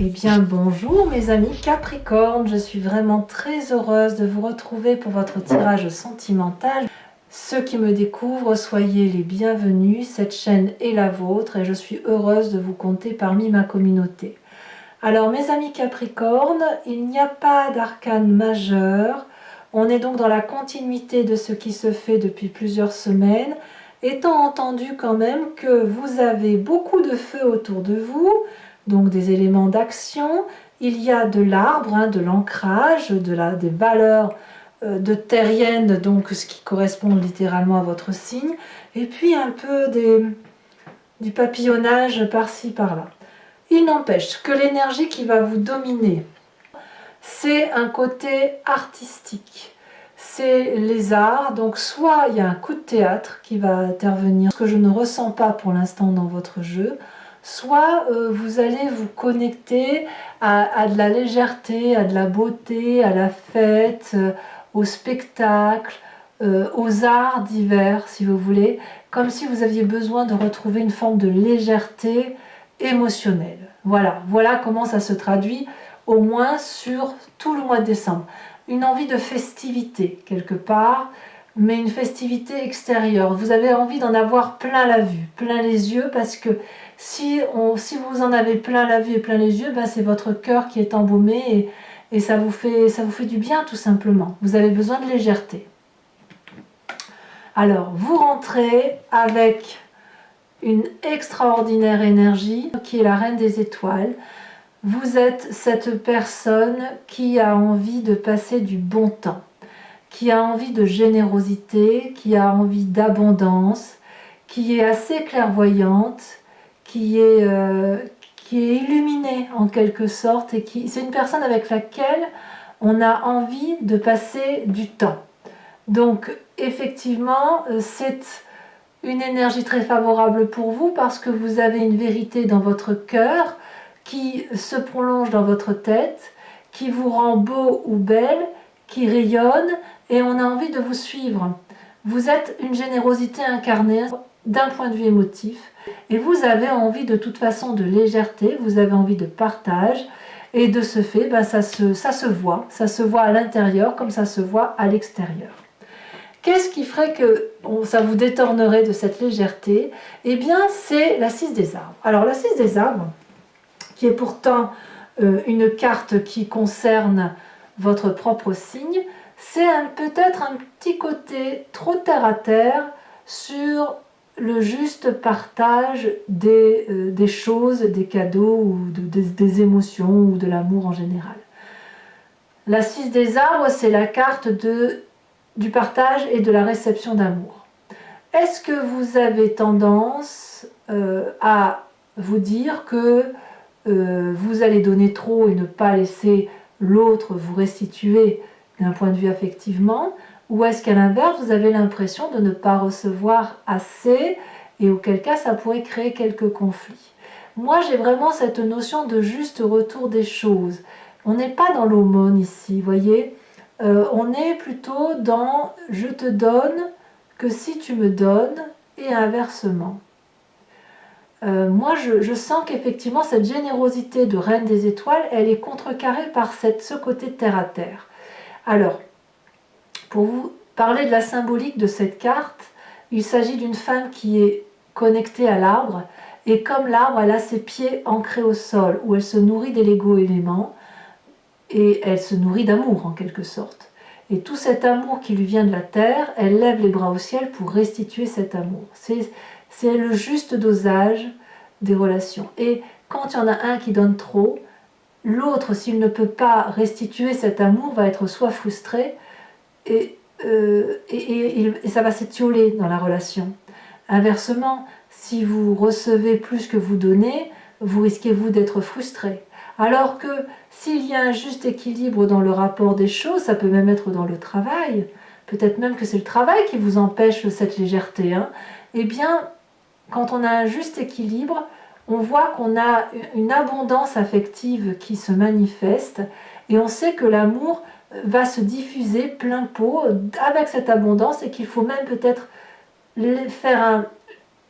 Eh bien bonjour mes amis Capricorne, je suis vraiment très heureuse de vous retrouver pour votre tirage sentimental. Ceux qui me découvrent, soyez les bienvenus, cette chaîne est la vôtre et je suis heureuse de vous compter parmi ma communauté. Alors mes amis Capricorne, il n'y a pas d'arcane majeur, on est donc dans la continuité de ce qui se fait depuis plusieurs semaines, étant entendu quand même que vous avez beaucoup de feu autour de vous, donc des éléments d'action, il y a de l'arbre, de l'ancrage, des valeurs de terriennes, donc ce qui correspond littéralement à votre signe, et puis un peu du papillonnage par-ci par-là. Il n'empêche que l'énergie qui va vous dominer, c'est un côté artistique, c'est les arts, donc soit il y a un coup de théâtre qui va intervenir, ce que je ne ressens pas pour l'instant dans votre jeu, soit vous allez vous connecter à de la légèreté, à de la beauté, à la fête, au spectacle, aux arts divers si vous voulez, comme si vous aviez besoin de retrouver une forme de légèreté émotionnelle. Voilà comment ça se traduit au moins sur tout le mois de décembre. Une envie de festivité quelque part, mais une festivité extérieure. Vous avez envie d'en avoir plein la vue, plein les yeux, parce que si vous en avez plein la vue et plein les yeux, ben c'est votre cœur qui est embaumé et ça vous fait du bien tout simplement. Vous avez besoin de légèreté. Alors, vous rentrez avec une extraordinaire énergie qui est la reine des étoiles. Vous êtes cette personne qui a envie de passer du bon temps, qui a envie de générosité, qui a envie d'abondance, qui est assez clairvoyante, qui est illuminée en quelque sorte, et c'est une personne avec laquelle on a envie de passer du temps. Donc effectivement, c'est une énergie très favorable pour vous parce que vous avez une vérité dans votre cœur qui se prolonge dans votre tête, qui vous rend beau ou belle, qui rayonne et on a envie de vous suivre. Vous êtes une générosité incarnée d'un point de vue émotif et vous avez envie de toute façon de légèreté, vous avez envie de partage et de ce fait, ça se voit à l'intérieur comme ça se voit à l'extérieur. Qu'est-ce qui ferait que ça vous détournerait de cette légèreté? Eh bien, c'est la 6 des arbres. Alors, la 6 des arbres, qui est pourtant une carte qui concerne votre propre signe, c'est peut-être un petit côté trop terre-à-terre sur le juste partage des choses, des cadeaux, ou des émotions, ou de l'amour en général. La 6 des arbres, c'est la carte du partage et de la réception d'amour. Est-ce que vous avez tendance à vous dire que vous allez donner trop et ne pas laisser l'autre vous restituer d'un point de vue affectivement, ou est-ce qu'à l'inverse vous avez l'impression de ne pas recevoir assez et auquel cas ça pourrait créer quelques conflits? Moi j'ai vraiment cette notion de juste retour des choses. On n'est pas dans l'aumône ici, voyez. On est plutôt dans « je te donne que si tu me donnes » et inversement. Moi je sens qu'effectivement cette générosité de Reine des Étoiles, elle est contrecarrée par ce côté terre à terre. Alors, pour vous parler de la symbolique de cette carte, il s'agit d'une femme qui est connectée à l'arbre, et comme l'arbre, elle a ses pieds ancrés au sol, où elle se nourrit des Lego éléments, et elle se nourrit d'amour en quelque sorte. Et tout cet amour qui lui vient de la terre, elle lève les bras au ciel pour restituer cet amour. C'est le juste dosage des relations. Et quand il y en a un qui donne trop, l'autre, s'il ne peut pas restituer cet amour, va être soit frustré et ça va s'étioler dans la relation. Inversement, si vous recevez plus que vous donnez, vous risquez d'être frustré. Alors que s'il y a un juste équilibre dans le rapport des choses, ça peut même être dans le travail, peut-être même que c'est le travail qui vous empêche cette légèreté, eh bien, quand on a un juste équilibre, on voit qu'on a une abondance affective qui se manifeste et on sait que l'amour va se diffuser plein pot avec cette abondance et qu'il faut même peut-être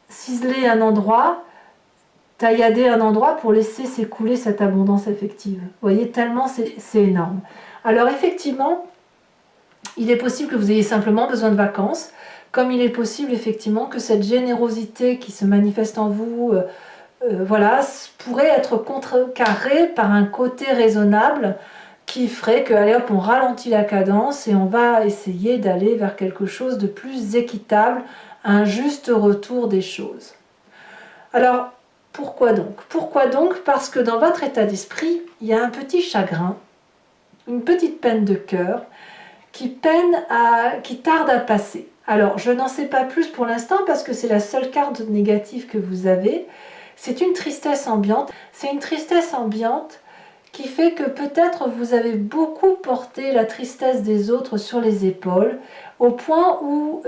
ciseler un endroit taillader un endroit pour laisser s'écouler cette abondance affective. Vous voyez, tellement c'est énorme. Alors effectivement, il est possible que vous ayez simplement besoin de vacances, comme il est possible effectivement que cette générosité qui se manifeste en vous, voilà, pourrait être contrecarrée par un côté raisonnable qui ferait que, allez hop, on ralentit la cadence et on va essayer d'aller vers quelque chose de plus équitable, un juste retour des choses. Alors, pourquoi donc? Pourquoi donc? Parce que dans votre état d'esprit, il y a un petit chagrin, une petite peine de cœur qui tarde à passer. Alors, je n'en sais pas plus pour l'instant parce que c'est la seule carte négative que vous avez. C'est une tristesse ambiante. C'est une tristesse ambiante qui fait que peut-être vous avez beaucoup porté la tristesse des autres sur les épaules, au point où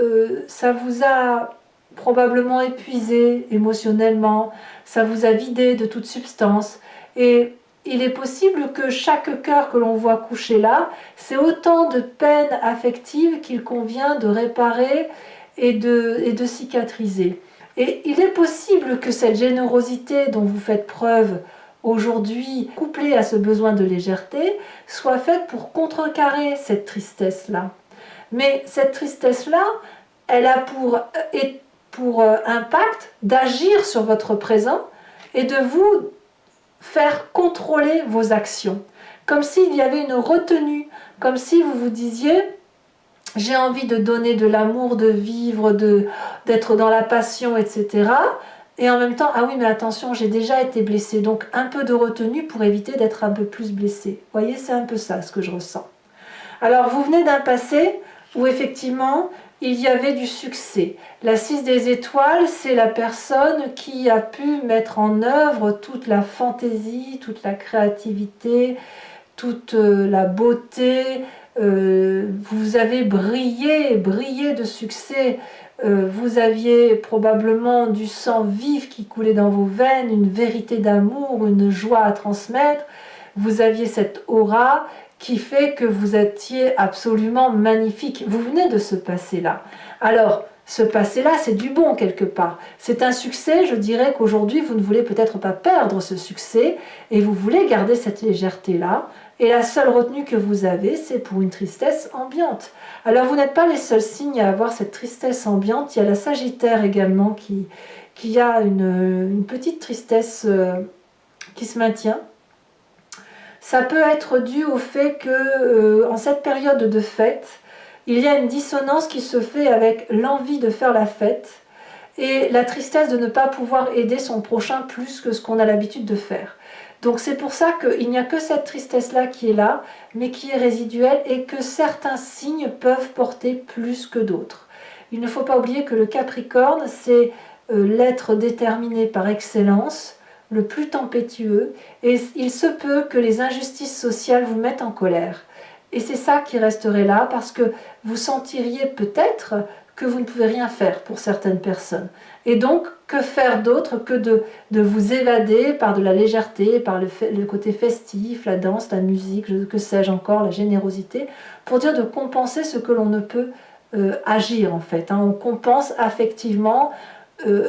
ça vous a probablement épuisé émotionnellement, ça vous a vidé de toute substance. Et il est possible que chaque cœur que l'on voit couché là, c'est autant de peine affective qu'il convient de réparer et de cicatriser. Et il est possible que cette générosité dont vous faites preuve aujourd'hui, couplée à ce besoin de légèreté, soit faite pour contrecarrer cette tristesse-là. Mais cette tristesse-là, elle a pour impact d'agir sur votre présent et de vous faire contrôler vos actions. Comme s'il y avait une retenue, comme si vous vous disiez « j'ai envie de donner de l'amour, de vivre, d'être dans la passion, etc. » Et en même temps, ah oui, mais attention, j'ai déjà été blessée. Donc un peu de retenue pour éviter d'être un peu plus blessée. Vous voyez, c'est un peu ça ce que je ressens. Alors vous venez d'un passé où effectivement il y avait du succès. La 6 des étoiles, c'est la personne qui a pu mettre en œuvre toute la fantaisie, toute la créativité, toute la beauté. Vous avez brillé de succès. Vous aviez probablement du sang vif qui coulait dans vos veines, une vérité d'amour, une joie à transmettre. Vous aviez cette aura qui fait que vous étiez absolument magnifique. Vous venez de ce passé-là. Alors, ce passé-là, c'est du bon quelque part. C'est un succès, je dirais qu'aujourd'hui, vous ne voulez peut-être pas perdre ce succès et vous voulez garder cette légèreté-là. Et la seule retenue que vous avez, c'est pour une tristesse ambiante. Alors, vous n'êtes pas les seuls signes à avoir cette tristesse ambiante. Il y a la Sagittaire également qui a une petite tristesse qui se maintient. Ça peut être dû au fait que, en cette période de fête, il y a une dissonance qui se fait avec l'envie de faire la fête et la tristesse de ne pas pouvoir aider son prochain plus que ce qu'on a l'habitude de faire. Donc c'est pour ça qu'il n'y a que cette tristesse-là qui est là, mais qui est résiduelle et que certains signes peuvent porter plus que d'autres. Il ne faut pas oublier que le Capricorne, c'est l'être déterminé par excellence, le plus tempétueux, et il se peut que les injustices sociales vous mettent en colère. Et c'est ça qui resterait là, parce que vous sentiriez peut-être que vous ne pouvez rien faire pour certaines personnes. Et donc, que faire d'autre que de vous évader par de la légèreté, par le côté festif, la danse, la musique, que sais-je encore, la générosité, pour dire de compenser ce que l'on ne peut agir en fait. On compense affectivement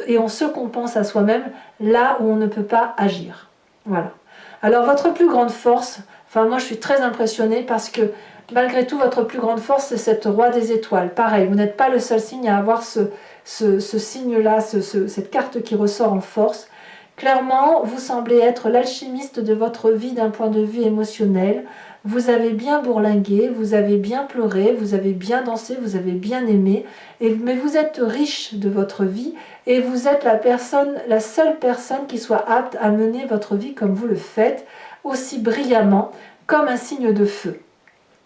et on se compense à soi-même là où on ne peut pas agir. Voilà. Alors votre plus grande force, enfin moi je suis très impressionnée parce que malgré tout votre plus grande force c'est cette roi des étoiles. Pareil, vous n'êtes pas le seul signe à avoir ce signe-là, cette carte qui ressort en force. Clairement, vous semblez être l'alchimiste de votre vie d'un point de vue émotionnel. Vous avez bien bourlingué, vous avez bien pleuré, vous avez bien dansé, vous avez bien aimé, mais vous êtes riche de votre vie et vous êtes la seule personne qui soit apte à mener votre vie comme vous le faites, aussi brillamment, comme un signe de feu.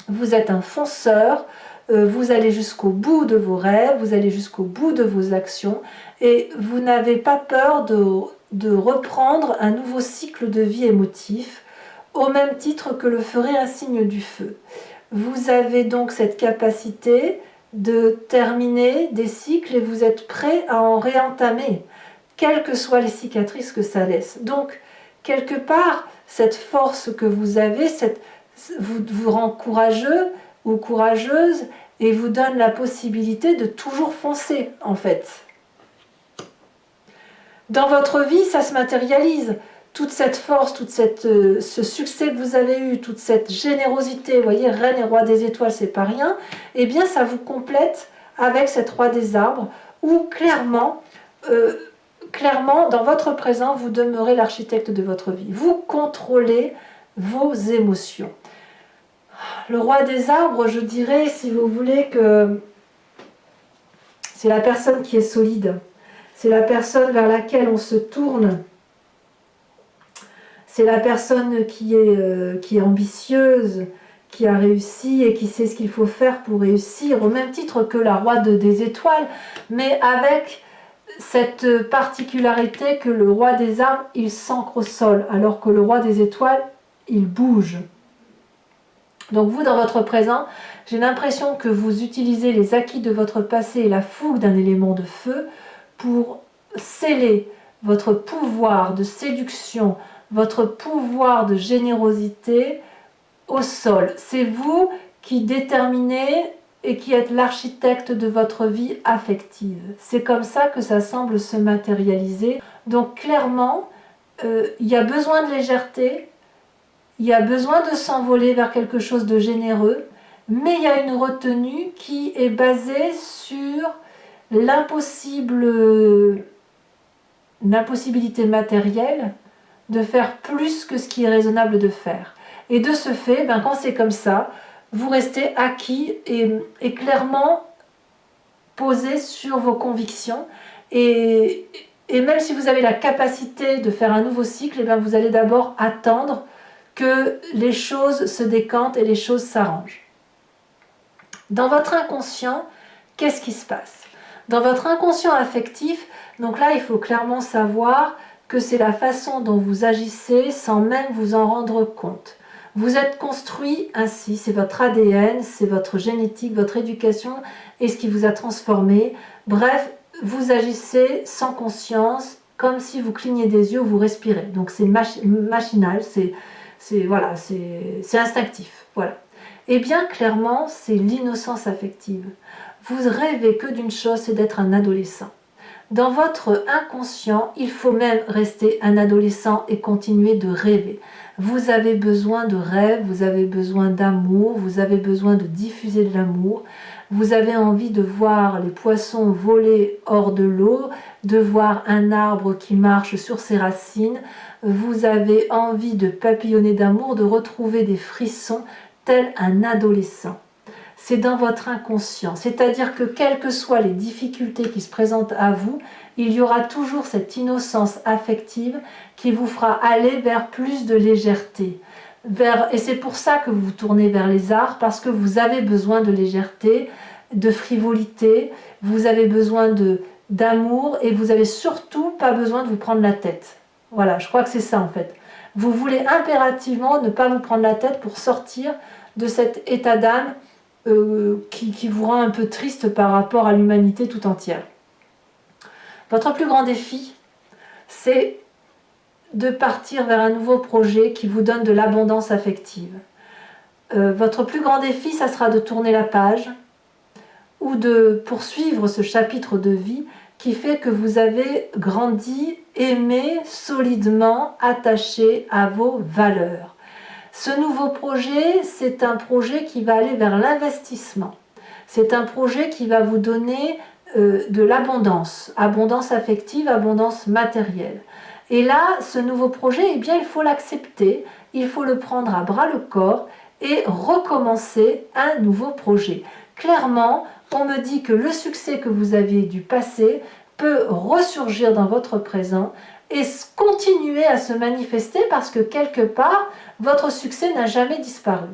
Vous êtes un fonceur, vous allez jusqu'au bout de vos rêves, vous allez jusqu'au bout de vos actions et vous n'avez pas peur de reprendre un nouveau cycle de vie émotif au même titre que le ferait un signe du feu. Vous avez donc cette capacité de terminer des cycles et vous êtes prêt à en réentamer, quelles que soient les cicatrices que ça laisse. Donc, quelque part, cette force que vous avez, vous rend courageux ou courageuse et vous donne la possibilité de toujours foncer, en fait. Dans votre vie, ça se matérialise. Toute cette force, ce succès que vous avez eu, toute cette générosité, vous voyez, reine et roi des étoiles, c'est pas rien, eh bien ça vous complète avec cette roi des arbres, où clairement, dans votre présent, vous demeurez l'architecte de votre vie. Vous contrôlez vos émotions. Le roi des arbres, je dirais, si vous voulez, que c'est la personne qui est solide. C'est la personne vers laquelle on se tourne. C'est la personne qui est ambitieuse, qui a réussi et qui sait ce qu'il faut faire pour réussir, au même titre que la roi des étoiles, mais avec cette particularité que le roi des arbres, il s'ancre au sol, alors que le roi des étoiles, il bouge. Donc vous, dans votre présent, j'ai l'impression que vous utilisez les acquis de votre passé et la fougue d'un élément de feu pour sceller votre pouvoir de séduction, votre pouvoir de générosité au sol. C'est vous qui déterminez et qui êtes l'architecte de votre vie affective. C'est comme ça que ça semble se matérialiser. Donc clairement, il y a besoin de légèreté, il y a besoin de s'envoler vers quelque chose de généreux, mais il y a une retenue qui est basée sur l'impossibilité matérielle de faire plus que ce qui est raisonnable de faire. Et de ce fait, quand c'est comme ça, vous restez acquis et clairement posé sur vos convictions. Et même si vous avez la capacité de faire un nouveau cycle, vous allez d'abord attendre que les choses se décantent et les choses s'arrangent. Dans votre inconscient, qu'est-ce qui se passe? Dans votre inconscient affectif, donc là, il faut clairement savoir que c'est la façon dont vous agissez sans même vous en rendre compte. Vous êtes construit ainsi, c'est votre ADN, c'est votre génétique, votre éducation et ce qui vous a transformé. Bref, vous agissez sans conscience, comme si vous cligniez des yeux ou vous respirez. Donc c'est machinal, c'est instinctif. Voilà. Eh bien, clairement, c'est l'innocence affective. Vous rêvez que d'une chose, c'est d'être un adolescent. Dans votre inconscient, il faut même rester un adolescent et continuer de rêver. Vous avez besoin de rêve, vous avez besoin d'amour, vous avez besoin de diffuser de l'amour. Vous avez envie de voir les poissons voler hors de l'eau, de voir un arbre qui marche sur ses racines. Vous avez envie de papillonner d'amour, de retrouver des frissons tel un adolescent. C'est dans votre inconscient, c'est-à-dire que quelles que soient les difficultés qui se présentent à vous, il y aura toujours cette innocence affective qui vous fera aller vers plus de légèreté. Et c'est pour ça que vous vous tournez vers les arts, parce que vous avez besoin de légèreté, de frivolité, vous avez besoin d'amour et vous n'avez surtout pas besoin de vous prendre la tête. Voilà, je crois que c'est ça en fait. Vous voulez impérativement ne pas vous prendre la tête pour sortir de cet état d'âme qui vous rend un peu triste par rapport à l'humanité tout entière. Votre plus grand défi, c'est de partir vers un nouveau projet qui vous donne de l'abondance affective. Votre plus grand défi, ça sera de tourner la page ou de poursuivre ce chapitre de vie qui fait que vous avez grandi, aimé, solidement attaché à vos valeurs. Ce nouveau projet, c'est un projet qui va aller vers l'investissement. C'est un projet qui va vous donner de l'abondance, abondance affective, abondance matérielle. Et là, ce nouveau projet, eh bien, il faut l'accepter, il faut le prendre à bras le corps et recommencer un nouveau projet. Clairement, on me dit que le succès que vous aviez du passé peut ressurgir dans votre présent et continuer à se manifester parce que quelque part, votre succès n'a jamais disparu.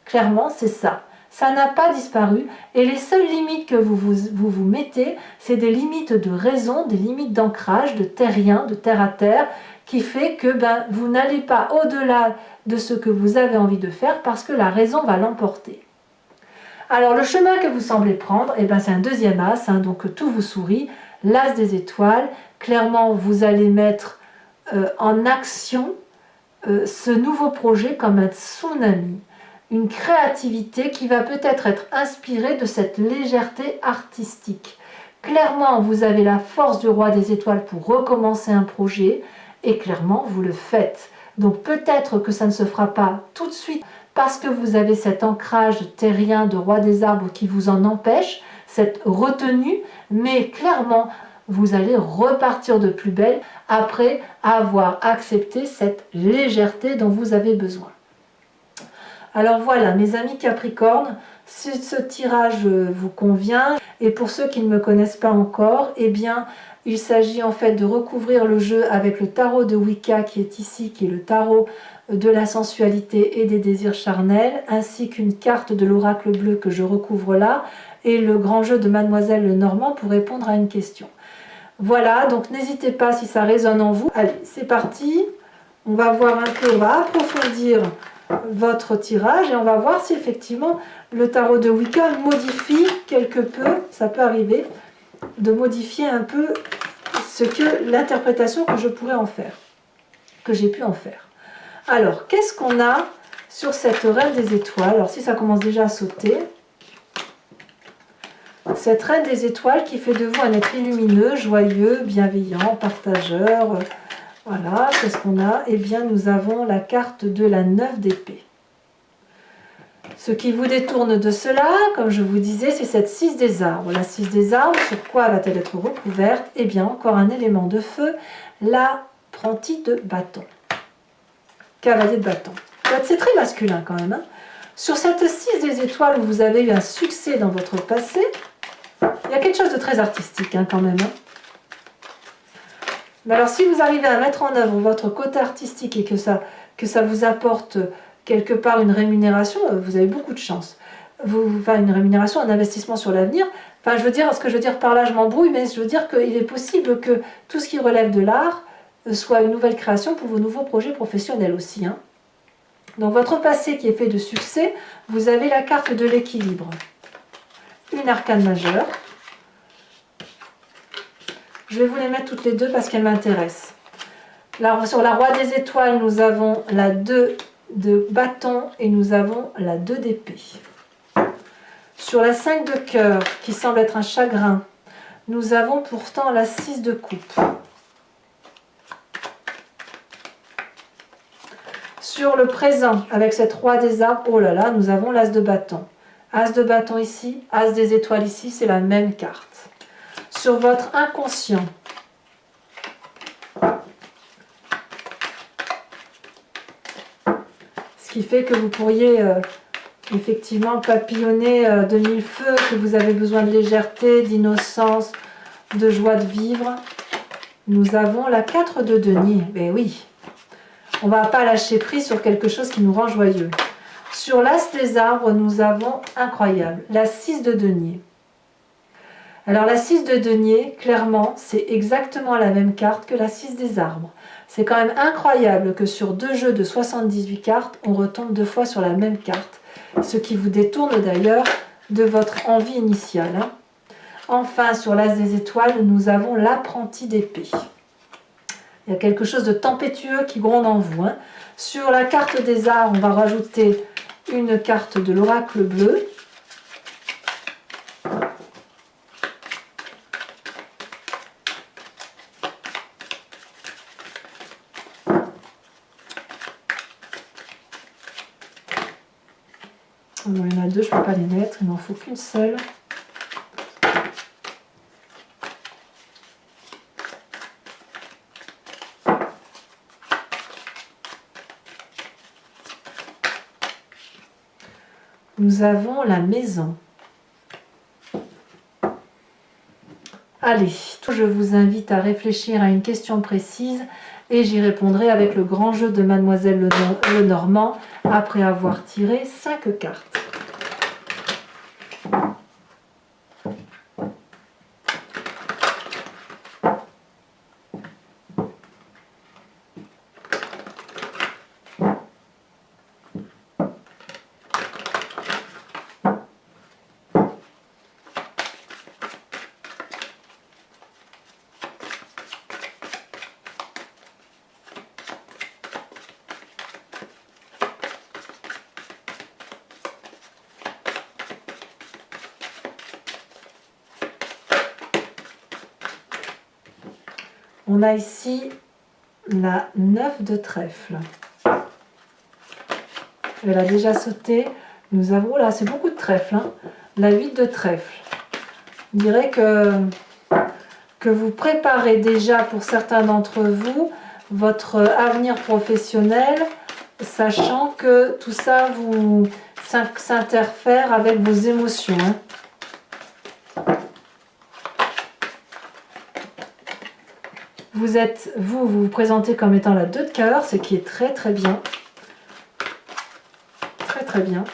Clairement, c'est ça. Ça n'a pas disparu et les seules limites que vous mettez, c'est des limites de raison, des limites d'ancrage, de terrien, de terre à terre, qui fait que vous n'allez pas au-delà de ce que vous avez envie de faire parce que la raison va l'emporter. Alors le chemin que vous semblez prendre, c'est un deuxième as, donc tout vous sourit, l'as des étoiles. Clairement, vous allez mettre en action ce nouveau projet comme un tsunami, une créativité qui va peut-être être inspirée de cette légèreté artistique. Clairement, vous avez la force du roi des étoiles pour recommencer un projet et clairement, vous le faites. Donc peut-être que ça ne se fera pas tout de suite parce que vous avez cet ancrage terrien de roi des arbres qui vous en empêche, cette retenue, mais clairement, vous allez repartir de plus belle après avoir accepté cette légèreté dont vous avez besoin. Alors voilà, mes amis Capricorne, si ce tirage vous convient, et pour ceux qui ne me connaissent pas encore, eh bien, il s'agit en fait de recouvrir le jeu avec le tarot de Wicca qui est ici, qui est le tarot de la sensualité et des désirs charnels, ainsi qu'une carte de l'oracle bleu que je recouvre là, et le grand jeu de Mademoiselle Lenormand pour répondre à une question. Voilà, donc n'hésitez pas si ça résonne en vous. Allez, c'est parti. On va voir un peu, on va approfondir votre tirage et on va voir si effectivement le tarot de Wicca modifie quelque peu, ça peut arriver, de modifier un peu ce que l'interprétation que je pourrais en faire, que j'ai pu en faire. Alors, qu'est-ce qu'on a sur cette reine des étoiles? Alors si ça commence déjà à sauter, cette reine des étoiles qui fait de vous un être lumineux, joyeux, bienveillant, partageur. Voilà, qu'est-ce qu'on a? Eh bien, nous avons la carte de la 9 d'épée. Ce qui vous détourne de cela, comme je vous disais, c'est cette 6 des arbres. La 6 des arbres, sur quoi va-t-elle être recouverte? Eh bien, encore un élément de feu, l'apprenti de bâton. Cavalier de bâton. C'est très masculin quand même. Hein. Sur cette 6 des étoiles où vous avez eu un succès dans votre passé, il y a quelque chose de très artistique hein, quand même. Hein. Mais alors si vous arrivez à mettre en œuvre votre côté artistique et que ça vous apporte quelque part une rémunération, vous avez beaucoup de chance. Enfin, une rémunération, un investissement sur l'avenir. Enfin, je veux dire, ce que je veux dire par là, je m'embrouille, mais je veux dire qu'il est possible que tout ce qui relève de l'art soit une nouvelle création pour vos nouveaux projets professionnels aussi. Hein. Donc votre passé qui est fait de succès, vous avez la carte de l'équilibre. Une arcane majeure. Je vais vous les mettre toutes les deux parce qu'elles m'intéressent. Sur la roi des étoiles, nous avons la 2 de bâton et nous avons la 2 d'épée. Sur la 5 de cœur, qui semble être un chagrin, nous avons pourtant la 6 de coupe. Sur le présent, avec cette roi des arbres, oh là là, nous avons l'as de bâton. As de bâton ici, as des étoiles ici, c'est la même carte. Sur votre inconscient, ce qui fait que vous pourriez effectivement papillonner de mille feux, que vous avez besoin de légèreté, d'innocence, de joie de vivre. Nous avons la 4 de denier. Ben oui, on ne va pas lâcher prise sur quelque chose qui nous rend joyeux. Sur l'as des arbres, nous avons, incroyable, la 6 de denier. Alors la 6 de denier, clairement, c'est exactement la même carte que la 6 des arbres. C'est quand même incroyable que sur 2 jeux de 78 cartes, on retombe 2 fois sur la même carte. Ce qui vous détourne d'ailleurs de votre envie initiale. Hein. Enfin, sur l'as des étoiles, nous avons l'apprenti d'épée. Il y a quelque chose de tempétueux qui gronde en vous. Hein. Sur la carte des arts, on va rajouter une carte de l'oracle bleu. Il y en a 2, je ne peux pas les mettre, il n'en faut qu'une seule. Nous avons la maison. Allez, je vous invite à réfléchir à une question précise et j'y répondrai avec le grand jeu de Mademoiselle Lenormand après avoir tiré 5 cartes. On a ici la 9 de trèfle. Elle a déjà sauté. Nous avons, là c'est beaucoup de trèfle, hein, la 8 de trèfle. Je dirais que vous préparez déjà pour certains d'entre vous votre avenir professionnel, sachant que tout ça vous s'interfère avec vos émotions. Hein. Vous vous présentez comme étant la 2 de cœur, ce qui est très très bien. Très très bien.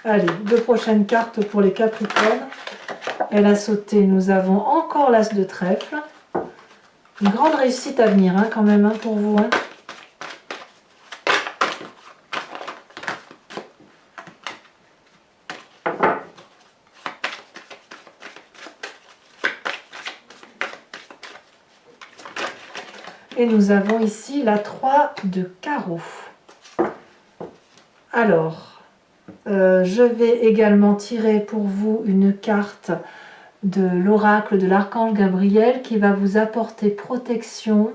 Allez, 2 prochaines cartes pour les Capricornes. Elle a sauté, nous avons encore l'As de trèfle. Une grande réussite à venir, hein, quand même, hein, pour vous. Hein. Et nous avons ici la 3 de carreau. Alors... je vais également tirer pour vous une carte de l'oracle de l'archange Gabriel qui va vous apporter protection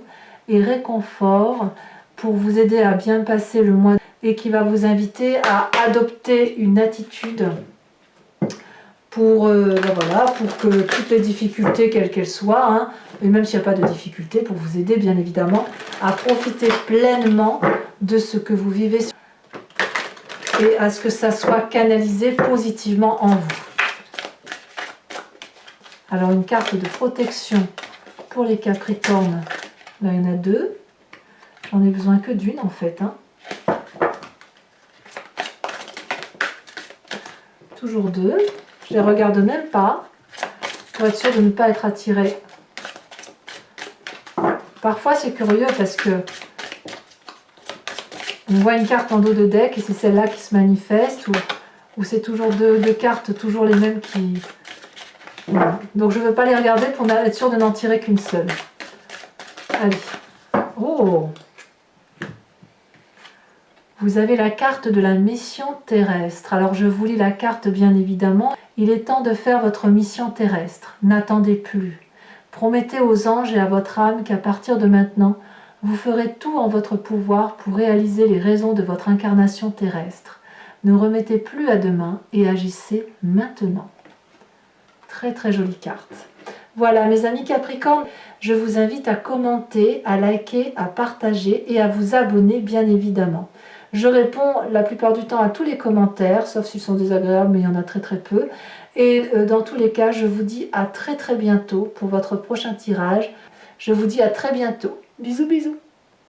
et réconfort pour vous aider à bien passer le mois et qui va vous inviter à adopter une attitude pour, voilà, pour que toutes les difficultés, quelles qu'elles soient, hein, et même s'il n'y a pas de difficultés, pour vous aider bien évidemment à profiter pleinement de ce que vous vivez et à ce que ça soit canalisé positivement en vous. Alors une carte de protection pour les Capricornes, là il y en a 2, j'en ai besoin que d'une en fait. Hein. Toujours 2, je les regarde même pas, pour être sûr de ne pas être attiré. Parfois c'est curieux parce que on voit une carte en dos de deck et c'est celle-là qui se manifeste, ou c'est toujours deux cartes, toujours les mêmes qui... Voilà. Donc je ne veux pas les regarder pour être sûr de n'en tirer qu'une seule. Allez. Oh! Vous avez la carte de la mission terrestre. Alors je vous lis la carte bien évidemment. Il est temps de faire votre mission terrestre. N'attendez plus. Promettez aux anges et à votre âme qu'à partir de maintenant, vous ferez tout en votre pouvoir pour réaliser les raisons de votre incarnation terrestre. Ne remettez plus à demain et agissez maintenant. Très très jolie carte. Voilà mes amis Capricorne, je vous invite à commenter, à liker, à partager et à vous abonner bien évidemment. Je réponds la plupart du temps à tous les commentaires, sauf s'ils sont désagréables, mais il y en a très très peu. Et dans tous les cas, je vous dis à très très bientôt pour votre prochain tirage. Je vous dis à très bientôt. Bisous bisous.